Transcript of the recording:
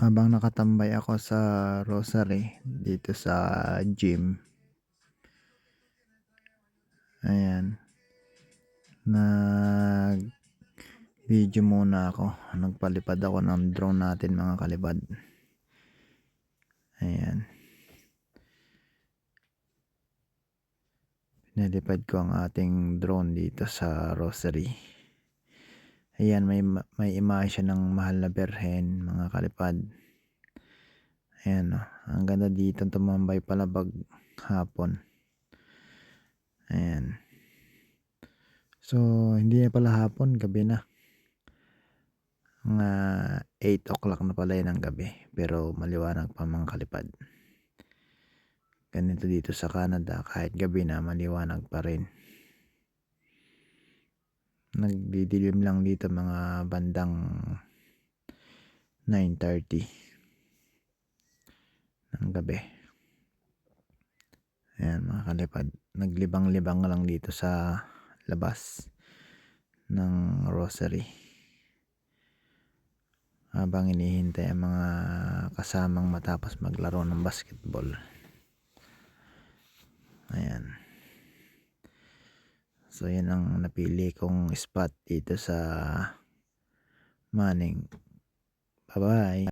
Habang nakatambay ako sa Rosary dito sa gym, ayan, nag-video muna ako. Nagpalipad ako ng drone natin mga kalibad. Ayan, pinalipad ko ang ating drone dito sa Rosary. Ayan, may imahe siya ng mahal na Birhen mga kalipad. Ayan, ang ganda dito tumambay palabag hapon. Ayan. So, hindi na pala hapon, gabi na. Mga 8 o'clock na pala yun ng gabi. Pero maliwanag pa mga kalipad. Ganito dito sa Canada, kahit gabi na maliwanag pa rin. Nagdidilim lang dito mga bandang 9:30 ng gabi. Ayan mga kalipad. Naglibang-libang lang dito sa labas ng Rosary. Habang inihintay ang mga kasamang matapos maglaro ng basketball. Ayan. So yan ang napili kong spot dito sa Manning. Bye bye.